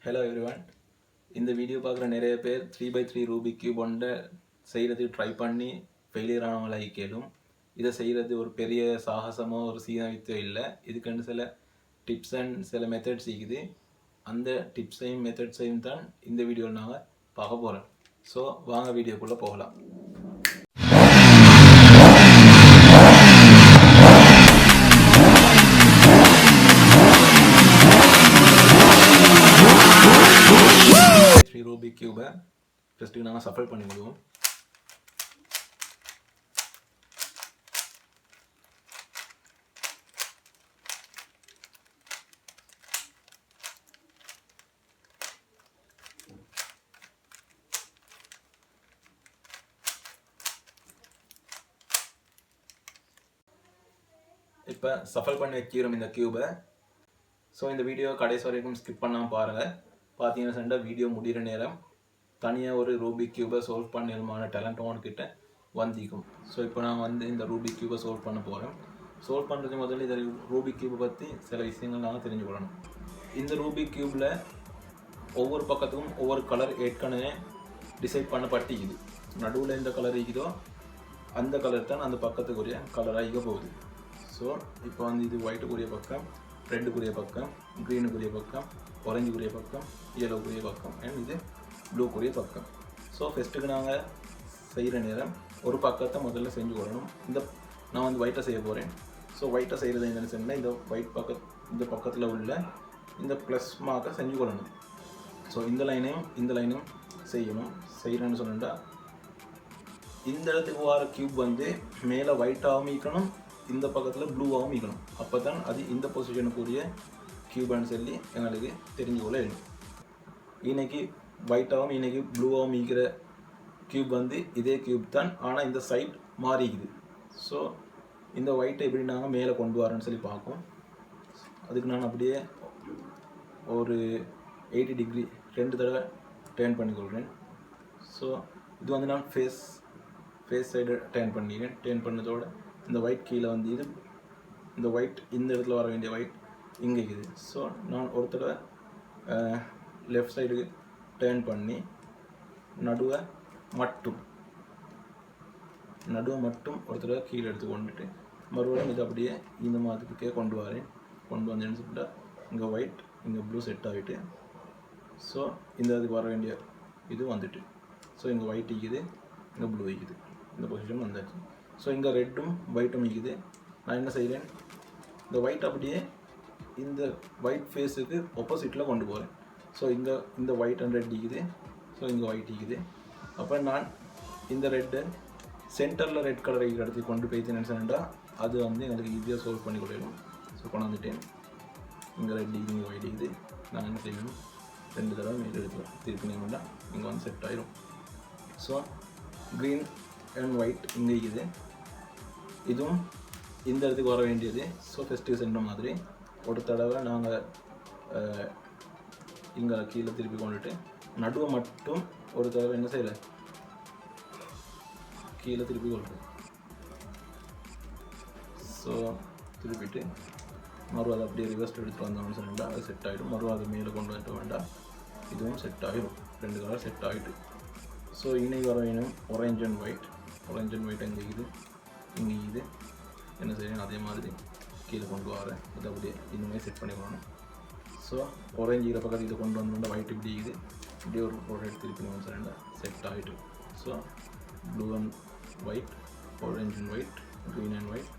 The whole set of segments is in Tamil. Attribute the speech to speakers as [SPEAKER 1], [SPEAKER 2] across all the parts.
[SPEAKER 1] Hello everyone. இந்த வீடியோ பார்க்குற நிறைய பேர் 3x3 ரூபிக் கியூப் ஒன்றை செய்கிறதுக்கு ட்ரை பண்ணி ஃபெயிலியர் ஆனவங்களாக கேளும். இதை செய்கிறது ஒரு பெரிய சாகசமோ ஒரு சீனாவித்தோ இல்லை. இதுக்கு சில டிப்ஸ் அண்ட் சில மெத்தட்ஸ் இருக்குது. அந்த டிப்ஸையும் மெத்தட்ஸையும் தான் இந்த வீடியோவில் நாங்கள் பார்க்க போகிறோம். ஸோ வாங்க வீடியோக்குள்ளே போகலாம். ரூபிக் கியூபை ஃபஸ்ட்டு நாங்கள் சஃபல் பண்ணி விடுவோம். இப்போ சஃபல் பண்ணி வைக்கிறோம் இந்த கியூபை. ஸோ இந்த வீடியோ கடைசி வரைக்கும் ஸ்கிப் பண்ணாமல் பாருங்கள். பார்த்தீங்கன்னா வீடியோ முடிகிற நேரம் தனியாக ஒரு ரூபிக் கியூபை சால்வ் பண்ணணுமான டேலண்ட் உங்ககிட்ட வந்திக்கும். ஸோ இப்போ நான் இந்த ரூபிக் கியூபை சால்வ் பண்ண போகிறேன். சால்வ் பண்ணுறது முதல்ல இந்த ரூபிக் கியூபை பற்றி சில விஷயங்கள் நாங்கள் தெரிஞ்சுக்கொள்ளணும். இந்த ரூபிக் கியூபில் ஒவ்வொரு பக்கத்துக்கும் ஒவ்வொரு கலர் ஏற்கனவே டிசைட் பண்ணப்பட்டிக்குது. நடுவில் எந்த கலர் இருக்குதோ அந்த கலர் தான் அந்த பக்கத்துக்குரிய கலராக போகுது. ஸோ இப்போ இது ஒயிட்டுக்குரிய பக்கம், ரெட்டுக்குரிய பக்கம், க்ரீனுக்குரிய பக்கம், ஆரஞ்சுக்குரிய பக்கம், yellowக்குரிய பக்கம் அண்ட் இது ப்ளூக்குரிய பக்கம். ஸோ ஃபஸ்ட்டுக்கு நாங்கள் செய்கிற நேரம் ஒரு பக்கத்தை முதல்ல செஞ்சு கொள்ளணும். நான் ஒயிட்டை செய்ய போகிறேன். ஸோ ஒயிட்டை செய்கிறது என்னென்னு சொன்னால் இந்த பக்கத்தில் உள்ள இந்த ப்ளஸ் மார்க்கை செஞ்சு கொள்ளணும். ஸோ இந்த லைனையும் செய்யணும்னு சொன்னா இந்த இடத்துக்கு வர கியூப் மேலே ஒயிட்டாகவும் இருக்கணும், இந்த பக்கத்தில் ப்ளூவாகவும் இருக்கணும். அப்போ தான் அது இந்த பொசிஷனுக்குரிய கியூப்னு சொல்லி எங்களுக்கு தெரிஞ்சு கொள்ள வேணும். இன்னைக்கு ஒயிட்டாகவும் இன்னைக்கு ப்ளூவாகவும் இருக்கிற கியூப் இதே கியூப் தான், ஆனால் இந்த சைட் மாறிக்குது. ஸோ இந்த ஒயிட்டை எப்படி நாங்கள் மேலே கொண்டு வரோன்னு சொல்லி பார்ப்போம். அதுக்கு நான் அப்படியே ஒரு 80 டிகிரி 2 தடவை டேர்ன் பண்ணிக்கொள்கிறேன். ஸோ இது நான் ஃபேஸ் சைடு டேர்ன் பண்ணிக்கிறேன். டேர்ன் பண்ணதோட இந்த ஒயிட் கீழே இது இந்த ஒயிட் இந்த இடத்துல வர வேண்டிய ஒயிட் இங்கே இருக்குது. ஸோ நான் ஒரு தடவை லெஃப்ட் சைடுக்கு டேர்ன் பண்ணி நடுவை மட்டும் ஒரு தடவை கீழே எடுத்து கொண்டுட்டு மறுபடியும் இது அப்படியே இந்த மாதிரிக்கே கொண்டு வந்தேன்னு சொல்லிட்டு இங்கே ஒயிட் இங்கே ப்ளூ செட் ஆகிட்டு ஸோ இந்த இதுக்கு வர வேண்டிய இது வந்துட்டு. ஸோ இங்கே ஒயிட் இருக்குது, இங்கே ப்ளூ இருக்குது, இந்த பொசிஷன் வந்தாச்சு. ஸோ இங்கே ரெட்டும் ஒயிட்டும் இருக்குது. நான் என்ன செய்கிறேன், இந்த ஒயிட் அப்படியே இந்த ஒயிட் ஃபேஸுக்கு ஆப்போசிட்டில் கொண்டு போகிறேன். ஸோ இந்த ஒயிட் அண்ட் ரெட் இருக்குது. ஸோ இங்கே ஒயிட் இருக்குது. அப்போ நான் இந்த ரெட்டு சென்டரில் ரெட் கலரை இடத்துக்கு கொண்டு போய் நினச்சேன்டா அது எங்களுக்கு ஈஸியாக சால்வ் பண்ணி கொடுக்கணும். ஸோ கொண்டு வந்துட்டேன். இங்கே ரெட் இருக்குது, இங்கே ஒயிட் இருக்குது. நான் என்ன செய்யணும், 2 தடவை மேலே எடுத்துவேன். திருப்பினீங்கன்னா இங்கே செட் ஆயிடும். ஸோ க்ரீன் அண்ட் ஒயிட் இங்கே இருக்குது, இதுவும் இந்த இடத்துக்கு வர வேண்டியது. ஸோ ஃபஸ்ட்டு சென்ற மாதிரி ஒரு தடவை நாங்கள் இங்கே கீழே திருப்பி கொண்டுட்டு நடுவை மட்டும் ஒரு தடவை என்ன செய்யலை கீழே திருப்பி கொள்கிறோம். ஸோ திருப்பிட்டு மறுவாது அப்படியே ரிவர்ஸ்ட் எடுத்துகிட்டு வந்தோம்னு சொன்னால் அது செட் ஆகிடும். மறுவாது மேலே கொண்டு வந்துட்டு வேண்டாம், இதுவும் செட் ஆகிடும். 2 கலர் செட் ஆகிட்டு. ஸோ இன்னைக்கு வர வேணும் ஆரஞ்ச் அண்ட் ஒயிட் அங்கே இது இங்கே இது என்ன செய்யணும், அதே மாதிரி கீழே கொண்டு வரேன். இது அப்படியே இனிமேல் செட் பண்ணிக்கணும். ஸோ ஆரஞ்சு இதை பக்கத்தில் இதை கொண்டு வந்தோம்னா ஒயிட் இப்படி இருக்குது, இப்படியே ஒரு ப்ராடக்ட் திருப்பி சொன்னா செட் ஆகிட்டு. So blue and white, orange and white, green and white,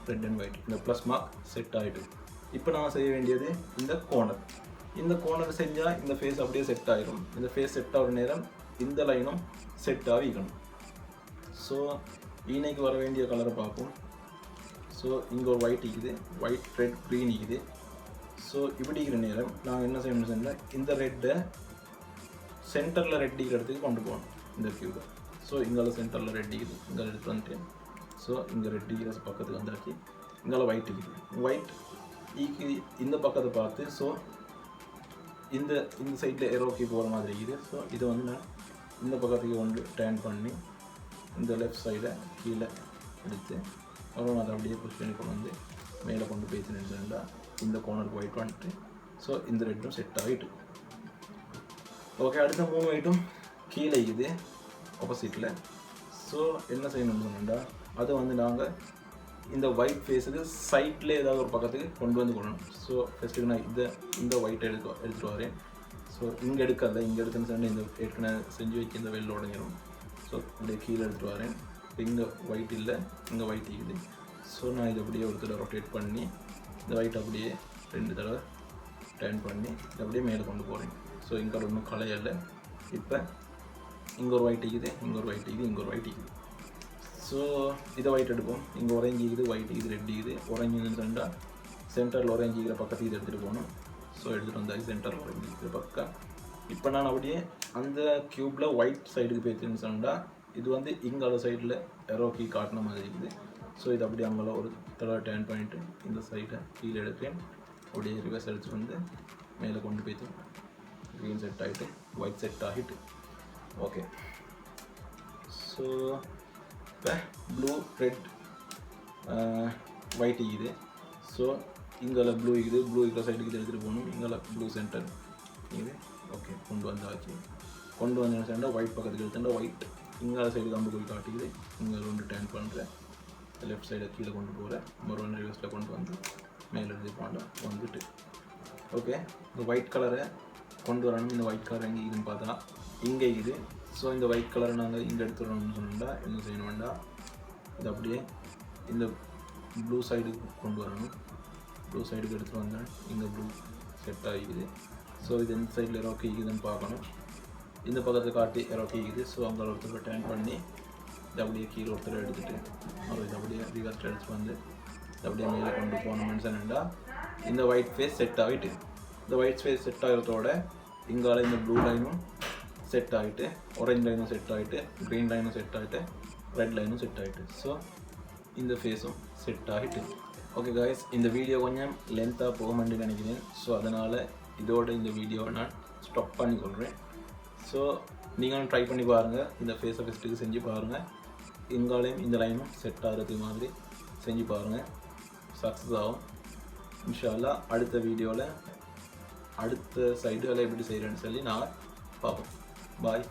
[SPEAKER 1] red and white, இந்த ப்ளஸ் மார்க் செட் ஆகிட்டு. இப்போ நான் செய்ய வேண்டியது இந்த கோனர் செஞ்சால் இந்த ஃபேஸ் அப்படியே செட் ஆகிடும். இந்த ஃபேஸ் செட் ஆகிற நேரம் இந்த லைனும் செட் ஆகிக்கணும். ஸோ இன்னைக்கு வர வேண்டிய கலரை பார்ப்போம். ஸோ இங்கே ஒரு ஒயிட் இருக்குது, ஒயிட் ரெட் க்ரீன் இருக்குது. ஸோ இப்படி இருக்கிற நேரம் நான் என்ன செய்யணும்னு சொன்னால் இந்த ரெட்டை சென்டரில் ரெட் இருக்கிற இடத்துக்கு கொண்டு போகணும் இந்த கியூபை. ஸோ இங்கே சென்டரில் ரெட் இருக்குது, இங்கே எடுத்து வந்துட்டேன். ஸோ இங்கே ரெட் இருக்கிற பக்கத்துக்கு வந்தாச்சு. இங்கே ஒயிட் இருக்குது, ஒயிட் ஈக்கு இந்த பக்கத்தை பார்த்து ஸோ இந்த சைடில் ஏரோக்கி போகிற மாதிரி இருக்குது. ஸோ இதை நான் இந்த பக்கத்துக்கு டேர்ன் பண்ணி இந்த லெஃப்ட் சைடை கீழே எடுத்து அப்புறம் அதை அப்படியே புஷ் பண்ணி கொண்டு மேலே கொண்டு போய் நினைச்சிருந்தா இந்த கோனருக்கு ஒயிட் வந்துட்டு ஸோ இந்த ரெட்டும் செட் ஆகிட்டு ஓகே, அடுத்த 3 ஒயிட்டும் கீழே இருக்குது ஆப்போசிட்டில். ஸோ என்ன செய்யணும்னு சொன்னோம்டா, அதை வந்து நாங்கள் இந்த ஒயிட் ஃபேஸுக்கு சைட்டில் ஏதாவது ஒரு பக்கத்துக்கு கொண்டு வந்து கொடுக்கணும். ஸோ ஃபஸ்ட்டுக்கு நான் இந்த ஒயிட் எடுத்துகிட்டு வரேன். ஸோ இங்கே எடுக்கல, இங்கே எடுத்துன்னு சொன்னால் இந்த ஏற்கனவே செஞ்சு வச்சு இந்த வெளில உடஞ்சிடும். ஸோ இந்த கீழே எடுத்துகிட்டு வரேன். இங்கே ஒயிட் இல்லை, இங்கே ஒயிட் இருக்குது. ஸோ நான் இதை அப்படியே ஒரு தடவை ரொட்டேட் பண்ணி இந்த ஒயிட் அப்படியே 2 தடவை டர்ன் பண்ணி இதை அப்படியே மேலே கொண்டு போகிறேன். ஸோ இங்கே ஒன்றும் கலையல்ல. இப்போ இங்கே ஒரு ஒயிட் இருக்குது, இங்கே ஒரு ஒயிட் இருக்குது, இங்கே ஒரு ஒயிட் இருக்குது. ஸோ இதை ஒயிட் எடுப்போம். இங்கே ஒரேஞ்சி இருக்குது, ஒயிட் இருக்குது, ரெட் இருக்குது. ஒரேஞ்சுன்னு சொன்னால் சென்டரில் ஒரேஞ்சி இருக்கிற பக்கத்துக்கு இது எடுத்துகிட்டு போகணும். ஸோ எடுத்துகிட்டு வந்தாச்சு சென்டரில் ஒரேஞ்சி இருக்கிற பக்கம். இப்போ நான் அப்படியே அந்த க்யூப்பில் ஒயிட் சைடுக்கு போய்த்துன்னு சொன்னால் இது வந்து இங்கே சைடில் எரோக்கி காட்டின மாதிரி இருக்குது. ஸோ இது அப்படியே அங்கே ஒரு தடவை டர்ன் பண்ணிவிட்டு இந்த சைடை கீழே எடுப்பேன். அப்படியே ரிவர்ஸ் எடுத்துகிட்டு வந்து மேலே கொண்டு போய்த்து க்ரீன் செட் ஆகிட்டு ஒயிட் செட் ஆகிட்டு. ஓகே, ஸோ இப்போ ப்ளூ ரெட் ஒயிட் இருக்குது. ஸோ இங்கே ப்ளூ இருக்குது, ப்ளூ இருக்கிற சைடுக்கு எடுத்துகிட்டு போகணும். இங்கே ப்ளூ சென்டர் இது. ஓகே, கொண்டு வந்தாச்சு. கொண்டு வந்து சென்டர் ஒயிட் பக்கத்துக்கு எடுத்துட்டா ஒயிட் இங்கே சைடு கம்பு போய் காட்டிக்குது. இங்கே 2 டர்ன் பண்ணுறேன். லெஃப்ட் சைடை கீழே கொண்டு போகிறேன். மறுபடியும் ரிவர்ஸில் கொண்டு வந்து மேலே எடுத்து பாண்டா வந்துட்டு. ஓகே, இந்த ஒயிட் கலரை கொண்டு வரணும். இந்த ஒயிட் கலர் எங்கே இதுன்னு பார்த்தா இங்கே இது. ஸோ இந்த ஒயிட் கலரை நாங்கள் இங்கே எடுத்துடணும்னு சொன்னால் என்ன செய்யணும்டா, இது அப்படியே இந்த ப்ளூ சைடுக்கு கொண்டு வரணும். ப்ளூ சைடுக்கு எடுத்துகிட்டு வந்தால் இங்கே ப்ளூ செட் ஆகிக்குது. ஸோ இது இந்த சைடில் எரோக்கி இருக்குதுன்னு பார்க்கணும். இந்த பக்கத்தை காட்டி எரோக்கி இருக்குது. ஸோ அங்கே ஒருத்தர் டர்ன் பண்ணி இதை அப்படியே கீழே ஒருத்தர் எடுத்துகிட்டு இதை அப்படியே ரிவர்ஸ் எடுத்து வந்து இதை அப்படியே மேலே கொண்டு போகணும்னு சொன்னா இந்த ஒயிட் ஃபேஸ் செட் ஆகிட்டு. இந்த ஒயிட் ஃபேஸ் செட் ஆகிறதோட இங்கால இந்த ப்ளூ லைனும் செட் ஆகிட்டு, ஆரஞ்சு லைனும் செட் ஆகிட்டு, க்ரீன் லைனும் செட் ஆகிட்டு, ரெட் லைனும் செட் ஆகிட்டு. ஸோ இந்த ஃபேஸும் செட் ஆகிட்டு. ஓகே காய்ஸ், இந்த வீடியோ கொஞ்சம் லென்த்தாக போகணும்னு நினைக்கிறேன். ஸோ அதனால் இதோட இந்த வீடியோவை நான் ஸ்டாப் பண்ணி கொள்கிறேன். ஸோ நீங்களும் ட்ரை பண்ணி பாருங்கள். இந்த ஃபேஸை ஃபஸ்ட்டுக்கு செஞ்சு பாருங்கள். இங்காலையும் இந்த லைனும் செட் ஆகிறது மாதிரி செஞ்சு பாருங்கள். சக்ஸஸ் ஆகும் இன்ஷா அல்லாஹ். அடுத்த வீடியோவில் அடுத்த சைடுகளை எப்படி செய்கிறேன்னு சொல்லி நான் பார்ப்போம். பாய்.